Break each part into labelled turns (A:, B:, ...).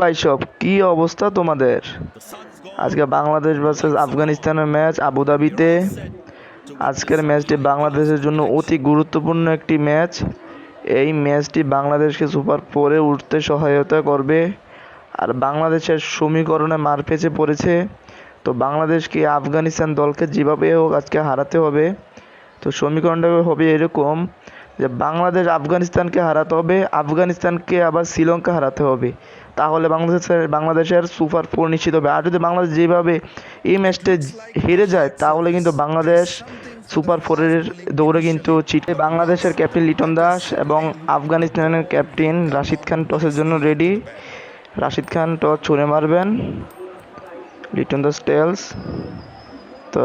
A: ভাই সব কি অবস্থা তোমাদের? আজকে বাংলাদেশ ভার্সেস আফগানিস্তানের ম্যাচ আবুধাবিতে। আজকের ম্যাচটি বাংলাদেশের জন্য অতি গুরুত্বপূর্ণ একটি ম্যাচ। এই ম্যাচটি বাংলাদেশকে সুপার ফোরে উঠতে সহায়তা করবে। আর বাংলাদেশের সমীকরণে মারপ্যাঁচে পড়েছে, তো বাংলাদেশকে আফগানিস্তান দলকে যেভাবে হোক আজকে হারাতে হবে। তো সমীকরণটা হবে এরকম যে বাংলাদেশ আফগানিস্তানকে হারাতে হবে, আফগানিস্তানকে আবার শ্রীলঙ্কা হারাতে হবে, তাহলে বাংলাদেশের সুপার ফোর নিশ্চিত হবে। আর যদি বাংলাদেশ যেভাবে এই ম্যাচটা হেরে যায় তাহলে কিন্তু বাংলাদেশ সুপার ফোরের দৌড়ে কিন্তু ছিটে। বাংলাদেশের ক্যাপ্টেন লিটন দাস এবং আফগানিস্তানের ক্যাপ্টেন রাশিদ খান টসের জন্য রেডি। রাশিদ খান টস ছুঁড়ে মারবেন, লিটন দাস টেলস। তো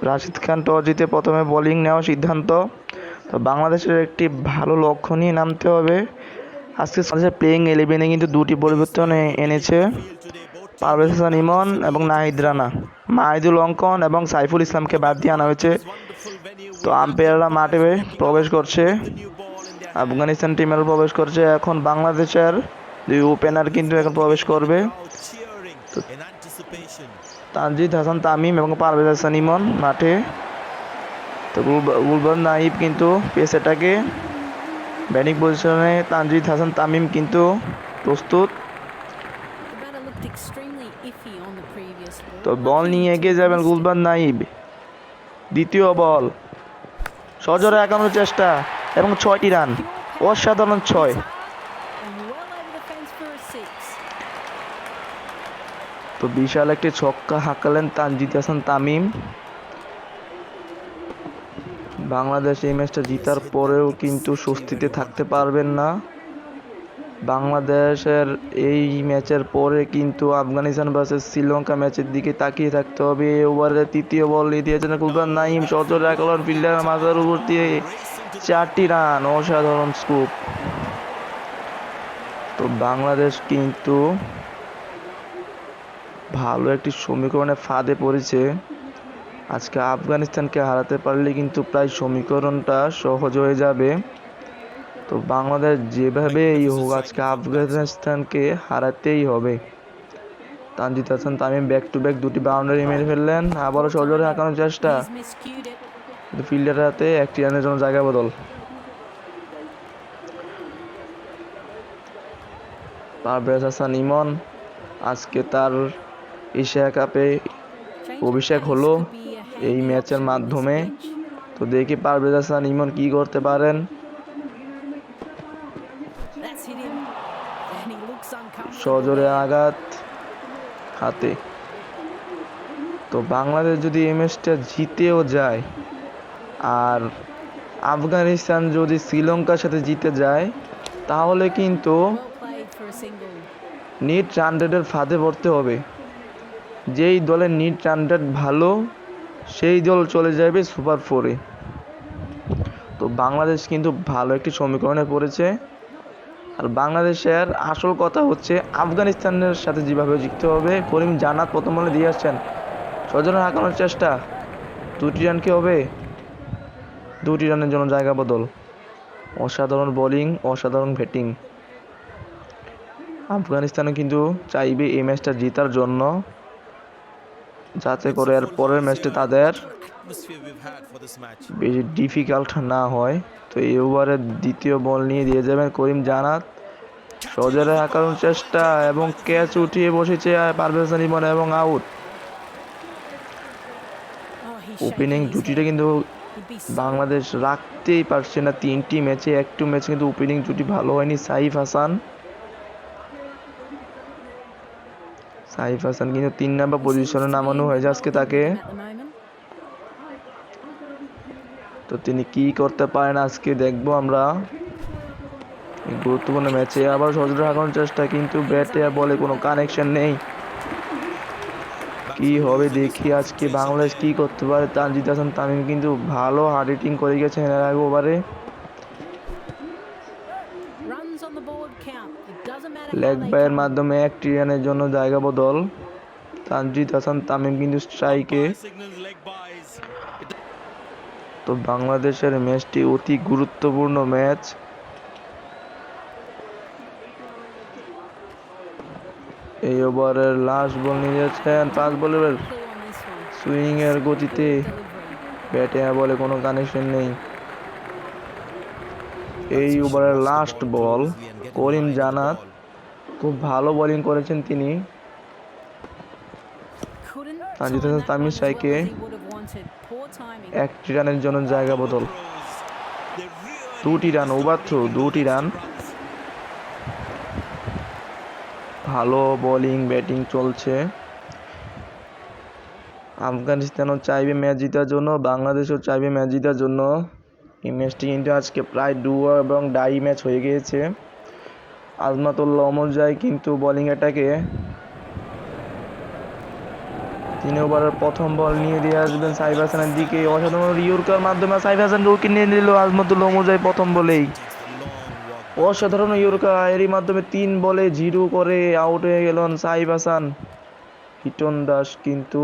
A: রাশিদ খান টস জিতে প্রথমে বোলিং নেওয়ার সিদ্ধান্ত। তো বাংলাদেশের একটি ভালো লক্ষ্য নিয়ে নামতে হবে। আজকে বাংলাদেশের প্লেইং 11-এ কিন্তু দুটি পরিবর্তন এনেছে, পারভেজ হাসান ইমন এবং নাহিদ রানা। মাহিদুল অঙ্কন এবং সাইফুল ইসলামকে বাদ দিয়ে আনা হয়েছে। তো আম্পায়াররা মাঠে প্রবেশ করছে, আফগানিস্তান টিমের প্রবেশ করছে। এখন বাংলাদেশের দুই ওপেনার কিন্তু এখন প্রবেশ করবে, তানজিদ হাসান তামিম এবং পারভেজ হাসান ইমন মাঠে। তো গুলবাদ নাইব কিন্তু পেস অ্যাটাকে ব্যাটিং পজিশনে, তানজিদ হাসান তামিম কিন্তু প্রস্তুত। তো বল নিয়ে এগিয়ে যাবেন গুলবাদ নাইব। দ্বিতীয় বল, সজোরে একানোর চেষ্টা এবং 6টি রান, অসাধারণ 6। তো বিশাল একটি ছক্কা হাঁকালেন তানজিদ হাসান তামিম। বাংলাদেশ এই ম্যাচটা জিতার পরেও কিন্তু স্বস্তিতে থাকতে পারবেন না। বাংলাদেশের এই ম্যাচের পরে কিন্তু আফগানিস্তান ভার্সেস শ্রীলঙ্কা ম্যাচের দিকে তাকিয়ে থাকতে হবে। ওভারে তৃতীয় বল নিয়ে দিয়েছেন গুলবাদ নাইম, সজোরে একালেন ফিল্ডার মাথার উপর দিয়ে 4টি রান, অসাধারণ স্কুপ। তো বাংলাদেশ কিন্তু ভালো একটি সমীকরণে ফাঁদে পড়েছে। আজকে আফগানিস্তানকে হারাতে পারলে কিন্তু প্রায় সমীকরণটা সহজ হয়ে যাবে। তো বাংলাদেশ যেভাবেই হোক আজকে আফগানিস্তানকে হারাতেই হবে। Tanzid Hasan Tamim back to back দুটি বাউন্ডারি মেরে ফেললেন। আবারও সজোরে হাঁকানোর চেষ্টা, ফিল্ডারের হাতে 1টি রানের জন্য জায়গা বদল। পারভেজ হাসান ইমন আজকে তার এশিয়া কাপে অভিষেক হলো এই ম্যাচের মাধ্যমে। তো দেখি পারভেজ হাসান ইমন কি করতে পারেন। সজোরে আঘাত হাতে। তো বাংলাদেশ যদি এই ম্যাচটা জিতেও যায় আর আফগানিস্তান যদি শ্রীলঙ্কার সাথে জিতে যায় তাহলে কিন্তু নিট রানরেটের ফাঁদে পড়তে হবে। যেই দলের নিট রানরেট ভালো সেই দল চলে যাবে সুপার ফোরে। তো বাংলাদেশ কিন্তু ভালো একটি সমীকরণে পড়েছে। আর বাংলাদেশের আসল কথা হচ্ছে আফগানিস্তানের সাথে যেভাবে জিততে হবে। করিম জান্নাত প্রথম বলে দিয়ে আসছেন, সজোরে হাঁকানোর চেষ্টা, 2টি রান কি হবে? 2টি রানের জন্য জায়গা বদল। অসাধারণ বোলিং, অসাধারণ ব্যাটিং। আফগানিস্তানও কিন্তু চাইবে এই ম্যাচটা জেতার জন্য, যাতে করে এর পরের ম্যাচটা তাদের বেশি ডিফিকাল্ট না হয়। তো এই ওভারে দ্বিতীয় বল নিয়ে দিয়ে যাবেন করিম জান্নাত, সজোরে হাঁকানোর চেষ্টা এবং ক্যাচ উঠিয়ে বসেছে পারভেজ হাসান ইমন এবং আউট। ওপেনিং জুটিটা কিন্তু বাংলাদেশ রাখতেই পারছে না। 3টি ম্যাচে একটু ম্যাচ কিন্তু ওপেনিং জুটি ভালো হয়নি। সাইফ হাসান কিন্তু 3 নম্বর পজিশনে নামানো হয়েছে আজকে তাকে। তো তিনি কি করতে পারেন আজকে দেখবো আমরা গুরুত্বপূর্ণ ম্যাচে। আবার সজোরে হাঁকানোর চেষ্টা, কিন্তু ব্যাটে বলে কোনো কানেকশন নেই। কি হবে দেখি আজকে বাংলাদেশ কি করতে পারে। তানজিদ হাসান তামিম কিন্তু ভালো হার্ড হিটিং করে গেছেন এর আগে ওভারে। লেগ বাইয়ের মাধ্যমে 1টি রানের জন্য জায়গা বদল। তানজিদ হাসান তামিম কিন্তু স্ট্রাইকে। তো বাংলাদেশের ম্যাচটি অতি গুরুত্বপূর্ণ ম্যাচ। এই ওভারের লাস্ট বল নিয়ে যাচ্ছেন 5 বলের সুইং এর গতিতে, ব্যাটে বলে কোনো কানেকশন নেই। এই ওভারের লাস্ট বল করিম জান্নাত, খুব ভালো বোলিং করেছেন তিনি। তানজিদ হাসান তামিম স্ট্রাইকে, 1 রানের জন্য জায়গা বদল, 2টি রান, ওভার থ্রো 2টি রান। ভালো বোলিং ব্যাটিং চলছে। আফগানিস্তানও চাইবে ম্যাচ জেতার জন্য, বাংলাদেশও চাইবে ম্যাচ জেতার জন্য। এই ম্যাচটি কিন্তু আজকে প্রায় ডু এবং ডাই ম্যাচ হয়ে গিয়েছে। আজমাতুল্লাহ ওমর যায় কিন্তু বোলিং অ্যাটাকে 3 ওভারের প্রথম বল নিয়ে দিয়ে আসবেন সাইফ হাসানের দিকে, অসাধারণ ইয়র্কার মাধ্যমে সাইফ হাসান উইকেট নিয়ে নিল আজমাতুল্লাহ ওমর যায় প্রথম বলেই। অসাধারণ ইয়র্কার, এরই মাধ্যমে 3 বলে 0 করে আউট হয়ে গেলেন সাইফ হাসান। লিটন দাস কিন্তু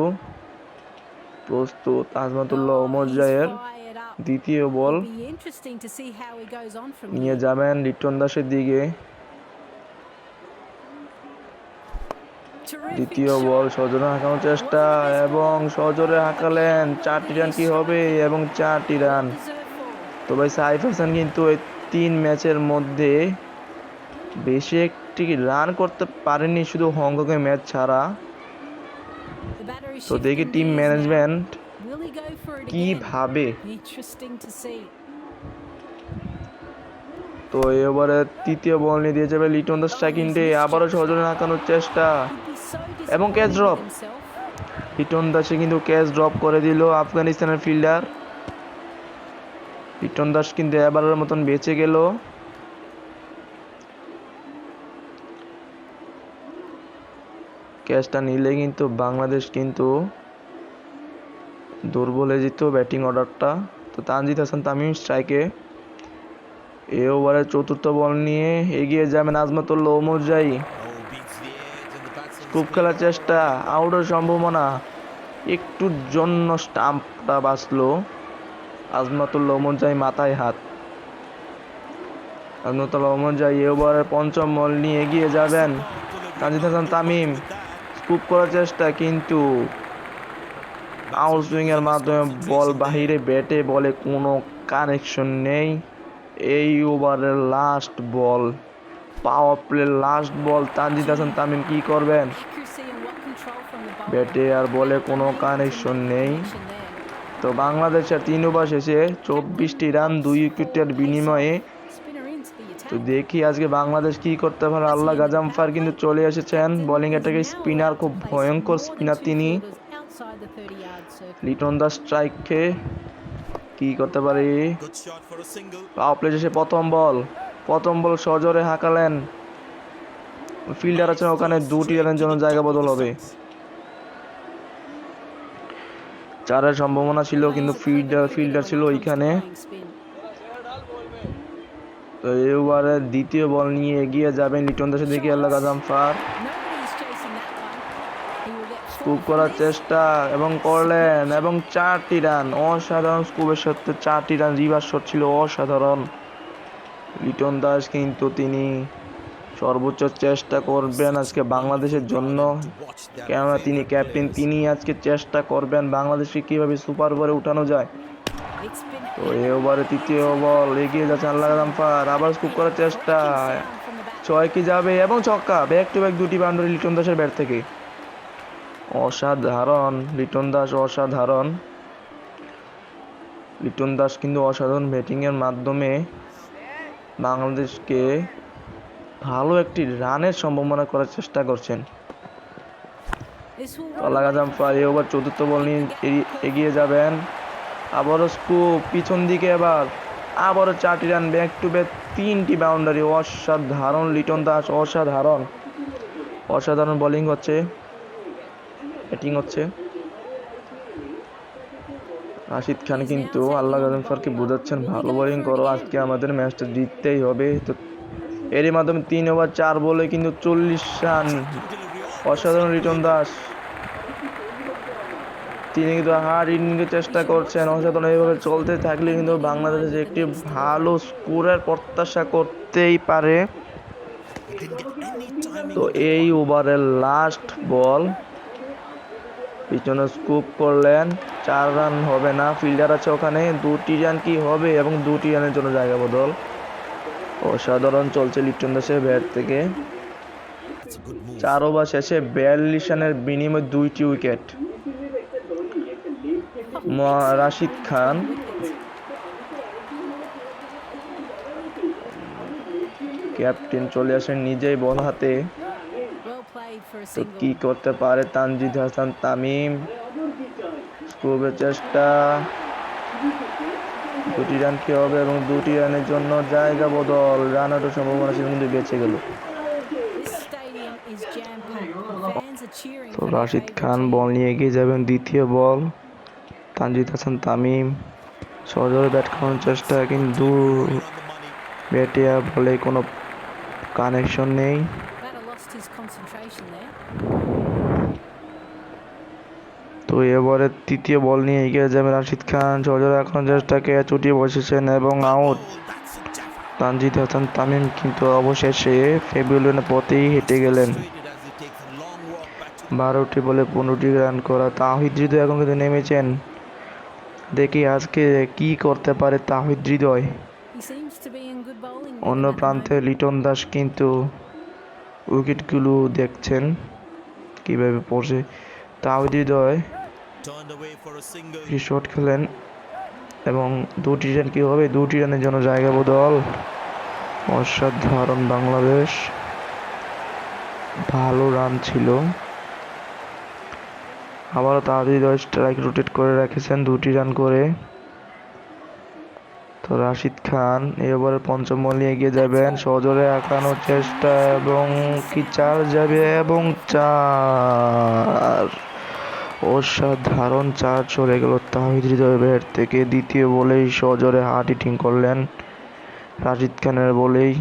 A: প্রস্তুত আজমাতুল্লাহ ওমর জায়ের দ্বিতীয় বল নিয়ে যাবেন লিটন দাসের দিকে। দ্বিতীয় বল সজোরে হাঁকানোর চেষ্টা এবং সজোরে হাঁকালেন, 4টি রান কি হবে এবং 4টি রান। তো ভাই সাইফ হাসান কিন্তু এই 3 ম্যাচের মধ্যে বেশি একটি রান করতে পারেনি, শুধু হংকংয়ের ম্যাচ ছাড়া। তো দেখি টিম ম্যানেজমেন্ট কি ভাবে। তো এবারে তৃতীয় বল নিয়ে দিয়ে যাবে লিটন দাস স্ট্রাইকিং ডে, আবারও সজোরে হাঁকানোর চেষ্টা এবং ক্যাচ ড্রপ। লিটন দাসে কিন্তু ক্যাচ ড্রপ করে দিল আফগানিস্তানের ফিল্ডার। লিটন দাস কিন্তু এবারের মতন বেঁচে গেল। ক্যাচটা নিলে কিন্তু বাংলাদেশ কিন্তু দুর্বল হয়ে যেত ব্যাটিং অর্ডারটা। তো তানজিদ হাসান তামিম স্ট্রাইকে, এই ওভারের চতুর্থ বল নিয়ে এগিয়ে যাবেন আজমাতুল্লাহ ওমর জাই। স্কুপ খেলার চেষ্টা, আউটের সম্ভাবনা, একটুর জন্য স্টাম্পটা বাঁচলো। আজমাতুল্লাহ ওমর জাই মাথায় হাত। আজমাতুল্লাহ ওমর জাই এই ওভারের পঞ্চম বল নিয়ে এগিয়ে যাবেন তানজিদ হাসান তামিম। স্কুপ করার চেষ্টা কিন্তু আউট সুইং এর মাধ্যমে বল বাহিরে, ব্যাটে বলে কোনো কানেকশন নেই। এই ওভারের লাস্ট বল, পাওয়ার প্লে লাস্ট বল, তানজিদ হাসান তামিম কি করবেন? ব্যাটে আর বলে কোনো কানেকশন নেই। তো বাংলাদেশের 3 ওভার শেষে 24টি রান 2 উইকেটের বিনিময়ে। তো দেখি আজকে বাংলাদেশ কি করতে পারে। আল্লাহ গাজামফার কিন্তু চলে এসেছেন বোলিং অ্যাটাকে, স্পিনার, খুব ভয়ঙ্কর স্পিনার তিনি। লিটন দাস স্ট্রাইকে কি করতে পারে? পাওয়ার প্লে শেষে প্রথম বল সজোরে হাঁকালেন, ফিল্ডার আছেন ওখানে, 2টি রানের জন্য জায়গা বদল হবে। 4-এর সম্ভাবনা ছিল কিন্তু ফিল্ডার ছিল ওইখানে। তো এই ওভারে দ্বিতীয় বল নিয়ে এগিয়ে যাবেন লিটন দাসের দিকে আল্লাহ গাজামফার। স্কুপ করার চেষ্টা এবং করলেন এবং 4টি রান, অসাধারণ স্কুপের সাথে 4টি রান, রিভার্স শট ছিল অসাধারণ। লিটন দাস কিন্তু তিনি সর্বোচ্চ চেষ্টা করবেন আজকে বাংলাদেশের জন্য, কেননা তিনি ক্যাপ্টেন, তিনি আজকে চেষ্টা করবেন বাংলাদেশকে কিভাবে সুপার ওভারে উঠানো যায়। তো এই ওভারে তৃতীয় বল এগিয়ে যাচ্ছে আল্লাহ গাজামফার, আবার স্কুপ করার চেষ্টা, 6 কি যাবে এবং ছক্কা, ব্যাক টু ব্যাক 2টি বাউন্ডারি লিটন দাসের ব্যাট থেকে। অসাধারণ লিটন দাস, অসাধারণ লিটন দাস কিন্তু অসাধারণ ব্যাটিংয়ের মাধ্যমে বাংলাদেশকে ভালো একটি রানের সম্ভাবনা করার চেষ্টা করছেন। আল্লাহ গাজামফার এই ওভার চতুর্থ বল নিয়ে এগিয়ে যাবেন, আবারও স্কুপ পিছন দিকে, আবারও 4টি রান, ব্যাক টু ব্যাক 3টি বাউন্ডারি। অসাধারণ লিটন দাস, অসাধারণ বোলিং হচ্ছে, ব্যাটিং হচ্ছে। রাশিদ খান কিন্তু আল্লাহ গাজামফারকে বোঝাচ্ছেন ভালো বোলিং করো, আজকে আমাদের ম্যাচটা জিততেই হবে। তো এরই মাধ্যমে 3 ওভার 4 বলে কিন্তু 40 রান। অসাধারণ লিটন দাস, তিনি কিন্তু হার্ড ইনিংসের চেষ্টা করছেন। অসাধারণ এইভাবে চলতে থাকলে কিন্তু বাংলাদেশ একটি ভালো স্কোরের প্রত্যাশা করতেই পারে। তো এই ওভারের লাস্ট বল, পিছনে স্কুপ করলেন, 4 রান হবে না, ফিল্ডার আছে ওখানে, 2টি রান কি হবে এবং 2টি রানের জন্য জায়গা বদল। অসাধারণ চলছে লিটন দাসের ব্যাট থেকে। 4 ওভার শেষে 42 রানের বিনিময়ে 2টি উইকেট। রাশিদ খান ক্যাপ্টেন চলে আসেন নিজেই বল হাতে। তো কি করতে পারে তানজিদ হাসান তামিম, স্কুপের চেষ্টা, 2টি রান কি হবে এবং 2টি রানের জন্য জায়গা বদল। রান আউটের সম্ভাবনা ছিল কিন্তু বেঁচে গেল। তো রাশিদ খান বল নিয়ে এগিয়ে যাবেন, দ্বিতীয় বল, তানজিদ হাসান তামিম সজোরে ব্যাট করানোর চেষ্টা, কিন্তু ব্যাটে আর বলে কোনো কানেকশন নেই। তো এবারে তৃতীয় বল নিয়ে এগিয়ে যাবেন রাশিদ খান, সজোরে এখনো চেষ্টাকে চুটিয়ে বসেছেন এবং আউট তানজিদ হাসান তামিম, কিন্তু অবশেষে প্যাভিলিয়নের পথেই হেঁটে গেলেন। 12টি বলে 15টি রান করা তাওহিদ হৃদয় এখন কিন্তু নেমেছেন। দেখি আজকে কি করতে পারে তাওহিদ হৃদয়। অন্য প্রান্তে লিটন দাস কিন্তু উইকেটগুলো দেখছেন কিভাবে পড়ছে। তাওহিদ হৃদয় শট খেলেন এবং 2টি রান কি হবে, 2টি রানের জন্য জায়গা বদল। অসাধারণ বাংলাদেশ, ভালো রান ছিল। আবারও তাওহিদ হৃদয় স্ট্রাইক রোটেট করে রেখেছেন 2টি রান করে। তো রাশিদ খান এবারে পঞ্চম বল নিয়ে এগিয়ে যাবেন, সজোরে আঁকানোর চেষ্টা এবং কি 4 যাবে এবং 4। অসাধারণ 4 চলে গেল তাওহিদ হৃদয় ব্যাট থেকে। দ্বিতীয় বলেই সজোরে হার্ড হিটিং করলেন রাশিদ খানের বলেই।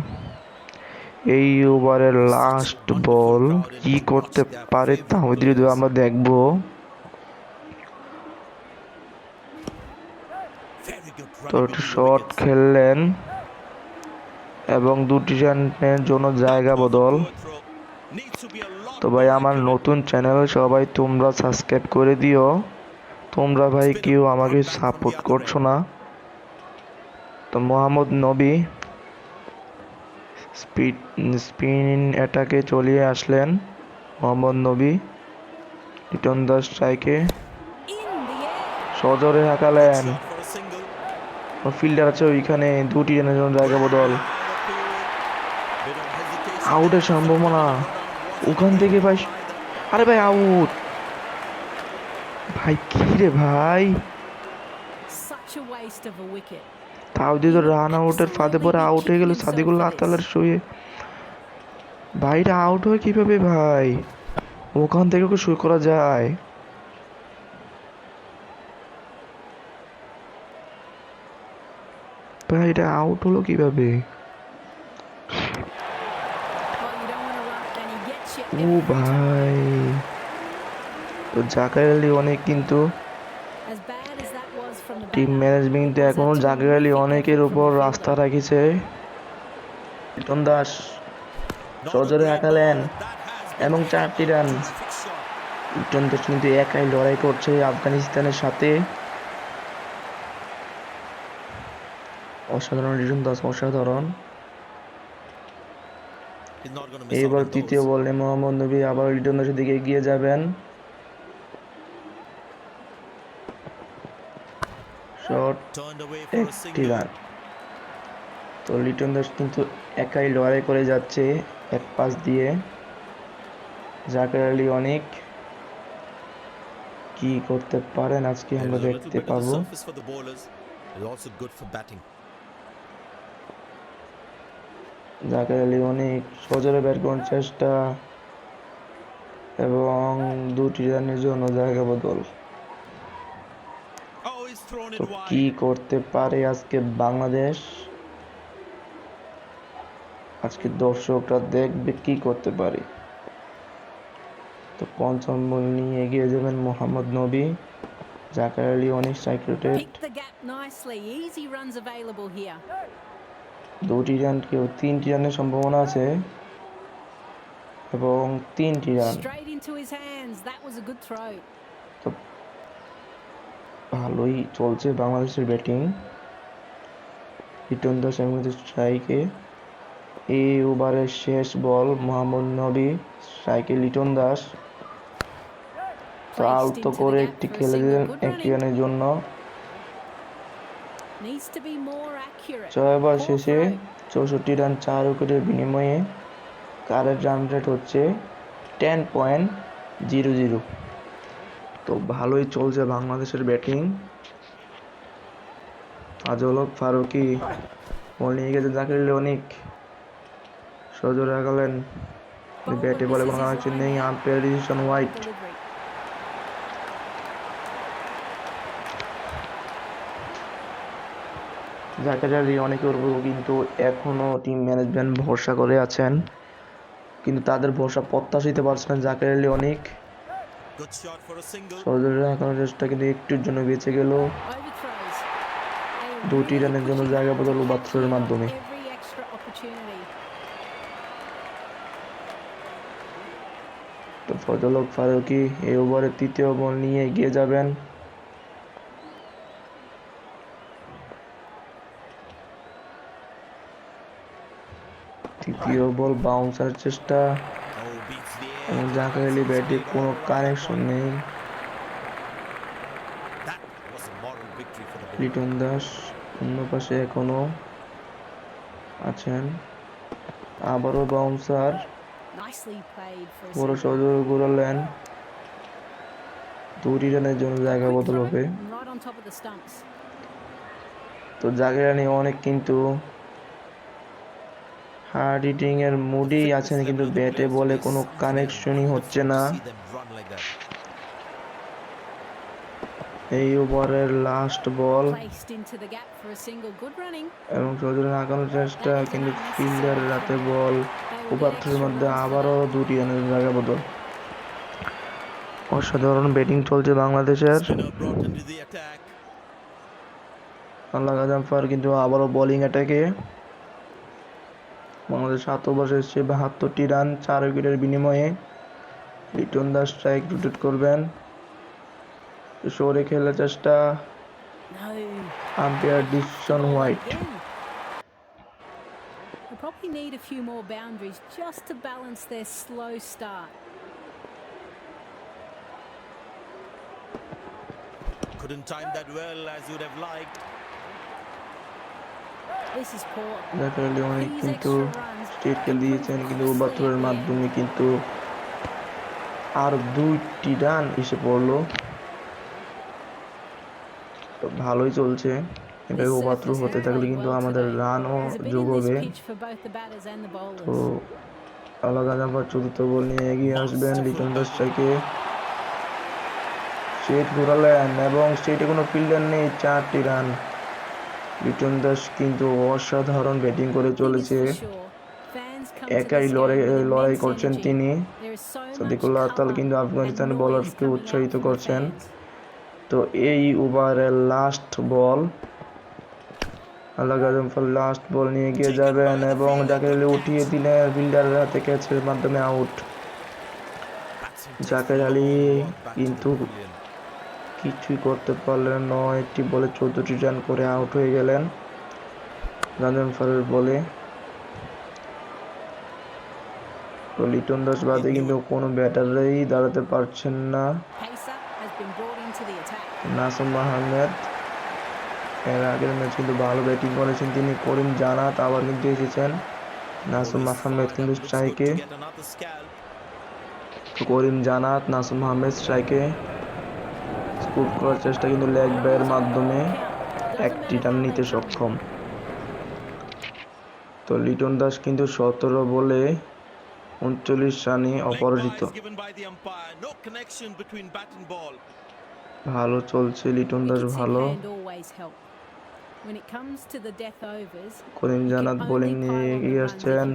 A: এই ওভারের লাস্ট বল, কি করতে পারে তাওহিদ হৃদয় আমরা দেখব। তো একটু শট খেললেন এবং 2টি রানের জন্য জায়গা বদল। তো ভাই আমার নতুন চ্যানেল, সবাই তোমরা সাবস্ক্রাইব করে দিও। তোমরা ভাই কেউ আমাকে সাপোর্ট করছো না। তো মোহাম্মদ নবী স্পিন অ্যাটাকে চলিয়ে আসলেন মোহাম্মদ নবী, লিটন দাস স্ট্রাইকে সজোরে হাঁকালেন, ফিল্ডার আছে ওইখানে, 2টি রানের জন্য জায়গা বদল। আউটের সম্ভাবনা ওখান থেকে ভাই, আরে ভাই আউট। ভাই কি রে ভাই, তাও দিয়ে তো রান আউটের ফাঁদে পরে আউট হয়ে গেল সাদিকুল্লাহ আতালার শুয়ে। ভাইটা আউট হয় কিভাবে ভাই, ওখান থেকে ওকে শুয়ে করা যায়? ভাই এটা আউট হলো কিভাবে? ও ভাই, তো জাকের আলী অনেক কিন্তু টিম ম্যানেজমেন্ট এখনো জাকের আলী অনেকের উপর রাস্তা রাখিছে। লিটন দাস সজোরে হাঁকালেন এবং 4টি রান। লিটন দাস কিন্তু একাই লড়াই করছে আফগানিস্তানের সাথে। অসাধারণ লিটন দাস, অসাধারণ। এইবার তৃতীয় বলে মোহাম্মদ নবী আবার লিটন দাসের দিকে এগিয়ে যাবেন, শট, 1টি রান। তো লিটন দাস কিন্তু একাই লড়াই করে যাচ্ছে এক পাশ দিয়ে। জাকের আলী অনেক কি করতে পারেন আজকে আমরা দেখতে পাবো। জাকের আলী অনেক সজোরে ব্যাট করার চেষ্টা এবং 2টি রানের জন্য জায়গা বদল। তো কি করতে পারে আজকে বাংলাদেশ, আজকে দর্শকরা দেখবে কি করতে পারে। তো পঞ্চম বল নিয়ে এগিয়ে যাবেন মোহাম্মদ নবী, জাকের আলী অনেক স্ট্রাইক রোটেট, 2টি রান কেউ 3টি রানের সম্ভাবনা আছে। এবং 3টি run.
B: Straight into his hands. That was a good throw.
A: তো ভালোই চলছে বাংলাদেশের ব্যাটিং। লিটন দাস এবং স্ট্রাইকে। এই ওভারের শেষ বল মোহাম্মদ নবী, স্ট্রাইকে লিটন দাস। তো
B: Placed
A: আলতো
B: into
A: করে
B: the gap
A: একটি
B: for a
A: খেলে
B: single.
A: দিলেন
B: Good
A: 1
B: running.
A: রানের জন্য।
B: Needs to be more accurate.
A: 6 over
B: Poor
A: শেষে
B: throw.
A: 64 রান 4 উইকেটের বিনিময়ে কারেন্ট রান রেট হচ্ছে 10.00। তো ভালোই চলছে বাংলাদেশের ব্যাটিং। আজলক ফারুকী বল নিয়ে গেছে জাকির আলী অনিক, সজোরে আগালেন, ব্যাটে বলে কোনো কানেকশন নেই, umpire decision white. Zakir Ali অনেকের উপর কিন্তু এখনো টিম ম্যানেজমেন্ট ভরসা করে আছেন, কিন্তু তাদের ভরসা প্রত্যাশিত পারছে না জাকির আলী অনেক। সজোরে আগানোর চেষ্টা কিন্তু একটুর জন্য বেঁচে গেল। 2টি রানের জন্য জায়গা বদল ওভার মাধ্যমে। তো ফজলক ফারুকী এই ওভারের 3য় বল নিয়ে এগিয়ে যাবেন। তৃতীয় বল বাউন্সার চেষ্টা এবং জাকির আলী ব্যাটে কোনো কানেকশন নেই। লিটন দাস অন্য পাশে এখনো আছেন, আবারও বাউন্সার, বড় সজোর ঘুরালেন, 2টি রানের জন্য জায়গা বদল হবে। তো জাকির আলী অনেক কিন্তু হার্ড হিটিং এর মুডেই আছেন, কিন্তু ব্যাটে বলে কোনো কানেকশনই হচ্ছে না। এই ওভারের লাস্ট বল এবং সজোরে আগানোর চেষ্টা, কিন্তু ফিল্ডারের হাতে বল। ওভারের মধ্যে আবারও 2টি রানের জায়গা বদল। অসাধারণ ব্যাটিং চলছে বাংলাদেশের। আল্লাহ গাজাফার কিন্তু আবারও বোলিং অ্যাটাকে। বাংলাদেশ 7 ওভার শেষে 72টি রান 4 উইকেটের বিনিময়ে। লিটন দাস স্ট্রাইক রোটেট করবেন, সরে খেলার চেষ্টা, umpire decision white.
B: They probably need a few more boundaries just to balance their slow start.
C: Couldn't time that well as you'd have liked.
B: This is poor.
A: Zakir Ali অনেক কিন্তু state খেল দিয়েছেন, কিন্তু ওভারের মাধ্যমে কিন্তু আর 2টি রান এসে পড়লো। তো ভালোই চলছে, এভাবে ওভার হতে থাকলে কিন্তু আমাদের রানও যোগ হবে। তো আল্লাহ গাজাফার 4র্থ বল নিয়ে এগিয়ে আসবেন, লিটন দাস স্ট্রাইকে, স্ট্রেট ঘোরালেন এবং স্ট্রেটে কোনো ফিল্ডার নেই, 4টি রান। লিটন দাস কিন্তু অসাধারণ ব্যাটিং করে চলেছে, একাই লড়াই করছেন তিনি। সাদিকুল্লাহ আতাল কিন্তু আফগানিস্তানের বোলারকে উৎসাহিত করছেন। তো এই ওভারের লাস্ট বল, আল্লাহ গাজনফল লাস্ট বল নিয়ে এগিয়ে যাবেন এবং জাকির আলী উঠিয়ে দিলেন, ফিল্ডারের হাতে ক্যাচের মাধ্যমে আউট। জাকির আলী কিন্তু কিছুই করতে পারলেন না, একটি বলে 14টি রান করে আউট হয়ে গেলেন গাজনফলের বলে। তো লিটন দাস বাদে কিন্তু কোনো ব্যাটারই দাঁড়াতে পারছেন না। নাসুম আহমেদ এর আগের ম্যাচ কিন্তু ভালো ব্যাটিং করেছেন তিনি। করিম জানাত আবার কিন্তু এসেছেন। নাসুম আহমেদ কিন্তু স্ট্রাইকে, করিম জানাত, নাসুম আহমেদ স্ট্রাইকে। স্কুপ করার চেষ্টা, কিন্তু লেগ বাইয়ের মাধ্যমে 1টি রান নিতে সক্ষম। তো লিটন দাস কিন্তু 17 বলে 39 রানে অপরাজিত। ভালো চলছে লিটন দাস, ভালো। করিম জানাত বোলিং নিয়ে এগিয়ে আসছেন,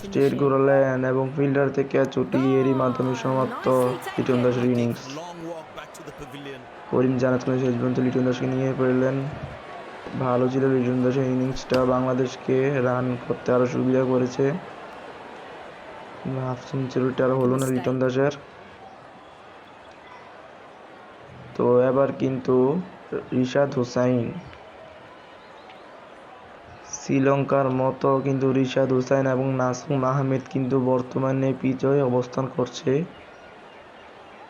A: স্ট্রেট ঘোরালেন এবং ফিল্ডার থেকে ক্যাচ উঠিয়ে এরই মাধ্যমে সমাপ্ত লিটন দাসের ইনিংস। করিম জানাত কিন্তু শেষ পর্যন্ত লিটন দাসকে নিয়ে পড়লেন। ভালো ছিল লিটন দাসের ইনিংসটা, বাংলাদেশকে রান করতে আরো সুবিধা করেছে। হাফ সেঞ্চুরিটা আর হলো না লিটন দাসের। তো এবার কিন্তু রিশাদ হোসাইন, শ্রীলঙ্কার মতো কিন্তু রিশাদ হোসাইন এবং নাসুম আহমেদ কিন্তু বর্তমানে পিচে অবস্থান করছে।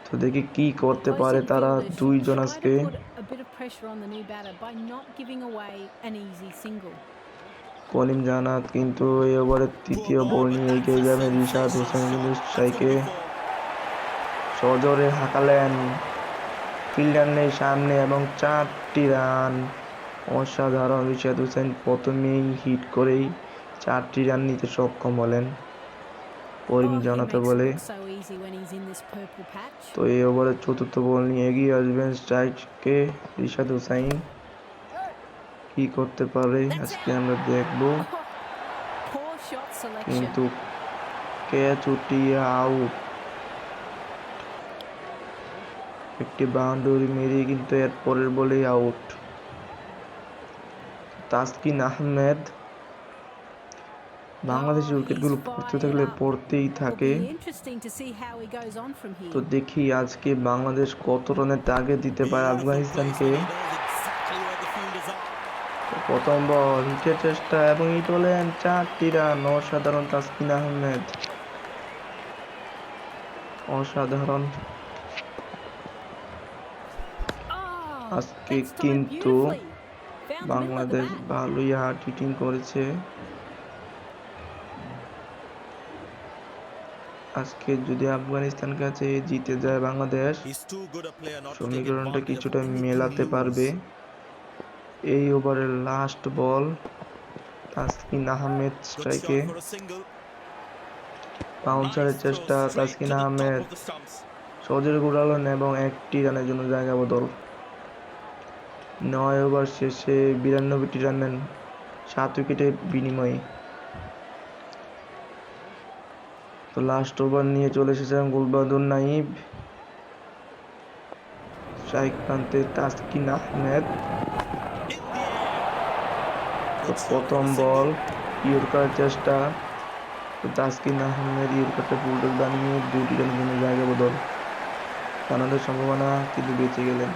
A: তো দেখি কি করতে
B: Opposing
A: পারে তারা
B: fielders should
A: দুইজন
B: try
A: আজকে।
B: to put a bit of pressure on the new batter by not giving away an easy single.
A: Kalim জানাত কিন্তু এই ওভারের
C: Poor
A: তৃতীয়
C: ball,
A: বল
C: but
A: নিয়ে
C: that's
A: এগিয়ে
C: a
A: যাবেন রিশাদ
C: sensational
A: হোসেন কিন্তু
C: shot. That's
A: স্ট্রাইকে
C: gone before.
A: সজোরে হাঁকালেন, ফিল্ডার নেই সামনে এবং 4টি রান। অসাধারণ, রিশাদ হোসেন প্রথমেই হিট করেই 4টি রান নিতে সক্ষম হলেন করিম
B: Oh, he
A: জানাতে
B: makes it
A: বলে।
B: look so easy when he's in this purple patch.
A: তো এই ওভারের চতুর্থ বল নিয়ে এগিয়ে আসবেন স্ট্রাইকে রিশাদ হোসাইন। কি করতে পারে আজকে আমরা দেখব,
B: Oh, poor shot selection.
A: কিন্তু ক্যাচ উঠিয়ে আউট। একটি বাউন্ডারি মেরে কিন্তু এর পরের বলেই আউট। তাসকিন আহমেদ, বাংলাদেশের উইকেটগুলো পড়তে থাকলে পড়তেই থাকে।
B: It'll be interesting to see how he goes on from
A: তো
B: here.
A: দেখি আজকে বাংলাদেশ কত রানের টার্গেট দিতে পারে
C: Beautiful
A: আফগানিস্তানকে।
C: placement. He knows exactly where the fielders are.
A: তো প্রথম বল হিটের চেষ্টা এবং হিট হলেন 4টি রান। অসাধারণ তাসকিন আহমেদ, অসাধারণ।
B: Oh,
A: আজকে
B: that's timed
A: কিন্তু
B: beautifully. Found the middle of the
A: Bangladesh
B: bat.
A: ভালোই হার্ড হিটিং করেছে। আজকে যদি আফগানিস্তান কাছে জিতে যায় Bangladesh,
C: He's too good a player not to take
A: সমীকরণটা
C: advantage of
A: কিছুটা
C: anything
A: মেলাতে পারবে।
C: loose.
A: এই ওভারের লাস্ট বল, তাসকিন আহমেদ
C: Good
A: স্ট্রাইকে,
C: shot for a single.
A: বাউন্সারের
C: Nice throw
A: চেষ্টা
C: straight
A: Taskin
C: to the top
A: Ahmed
C: of the stumps.
A: সজোরে ঘুরালেন এবং 1টি রানের জন্য জায়গা বদল। 9 ওভার শেষে 92টি রান নেন 7 উইকেটের বিনিময়ে। তো লাস্ট ওভার নিয়ে চলে এসেছেন গুলবাদুর নাইব, স্ট্রাইক প্রান্তে Taskin Ahmed.
C: In the air.
A: তো
C: Good shot
A: প্রথম
C: for a
A: ball
C: single.
A: Yorker চেষ্টা, তো তাসকিন আহমেদ ইয়র্কারটা ফুলটস বানিয়ে 2টি রানের জন্য জায়গা বদল। কানাডার সম্ভাবনা কিন্তু বেঁচে গেলেন।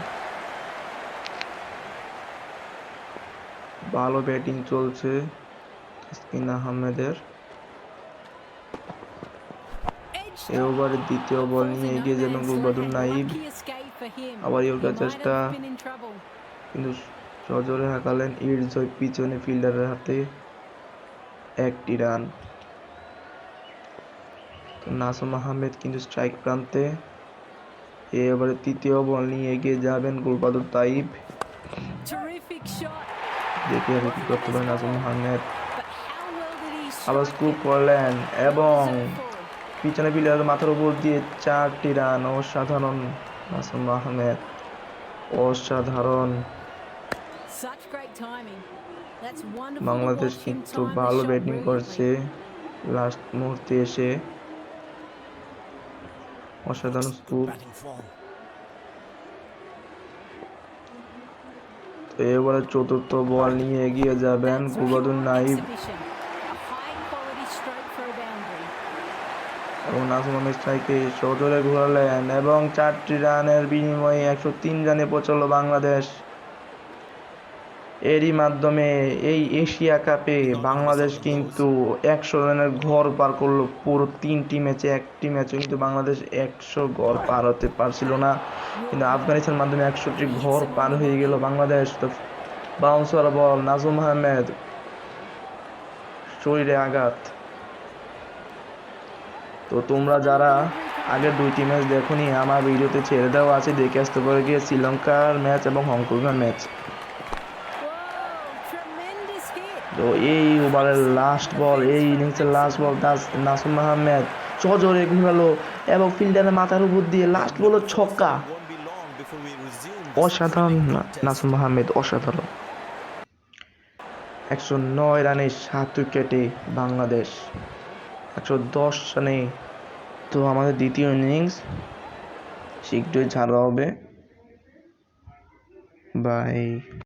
A: ভালো ব্যাটিং চলছে তাসকিন আহমেদের।
B: Edged
A: এই
B: on.
A: ওভারের দ্বিতীয় বল
B: Falls
A: নিয়ে
B: in no
A: এগিয়ে যাবেন
B: man's
A: গুলবাদুর
B: land.
A: Naib,
B: Lucky escape for him.
A: আবার
B: He
A: ইয়র্কার
B: might
A: চেষ্টা
B: have been in trouble.
A: কিন্তু সজোরে হাঁকালেন ইটস ওই পিছনে ফিল্ডারের হাতে 1টি রান। তো নাসুম আহমেদ কিন্তু স্ট্রাইক প্রান্তে। এই ওভারে তৃতীয় বল নিয়ে এগিয়ে যাবেন গুলবাদুর তাইব।
B: Terrific shot.
A: দেখি আর কি করতে পারেন Nasum Ahmed.
B: But how well did he
A: আবার
B: strike
A: স্কুপ
B: it?
A: করলেন এবং
B: Well deserved for.
A: পিছনে ফিল্ডারের মাথার উপর দিয়ে 4টি রান। অসাধারণ নাসুম আহমেদ, অসাধারণ।
B: Such great timing. That's wonderful to
A: Bangladesh
B: watch him
A: কিন্তু
B: time the
A: ভালো
B: shot
A: ব্যাটিং করছে
B: brilliantly.
A: লাস্ট মুহূর্তে এসে, অসাধারণ
C: Good
A: স্কুপ।
C: batting form.
A: তো এবারে চতুর্থ বল নিয়ে এগিয়ে যাবেন
B: That's
A: গুলবাদুর
B: pure
A: Naib
B: exhibition. A high quality stroke for a boundary.
A: এবং নাসুম আহমেদ স্ট্রাইকে সজোরে ঘোরালেন এবং 4টি রানের বিনিময়ে 103 রানে পৌঁছালো বাংলাদেশ। এরই মাধ্যমে এই এশিয়া কাপে বাংলাদেশ কিন্তু 100 রানের ঘর পার করলো। পুরো 3টি ম্যাচে, একটি ম্যাচে কিন্তু বাংলাদেশ 100 ঘর পার হতে পারছিল না, কিন্তু আফগানিস্তানের মাধ্যমে 100টি ঘর পার হয়ে গেল বাংলাদেশ। তো বাউন্সার বল, নাজুম আহমেদ শরীরে আঘাত। তো তোমরা যারা আগের 2টি ম্যাচ দেখোনি, আমার ভিডিওতে ছেড়ে দেওয়া আছে, দেখে আসতে পারে গিয়ে শ্রীলঙ্কার ম্যাচ এবং হংকংয়ের ম্যাচ।
B: Whoa, tremendous hit.
A: তো এই ওভারের লাস্ট বল, এই ইনিংসের লাস্ট বল, নাসুম আহমেদ সজোরে ঘুরালো এবং ফিল্ডারের মাথার উপর দিয়ে লাস্ট বল ছক্কা।
C: Won't be long before we resume this
A: অসাধারণ
C: thrilling contest.
A: নাসুম আহমেদ, অসাধারণ। 109 রানে 7 উইকেটে বাংলাদেশ 110 রানে। তো আমাদের দ্বিতীয় ইনিংস শীঘ্রই ছাড়া হবে। বাই।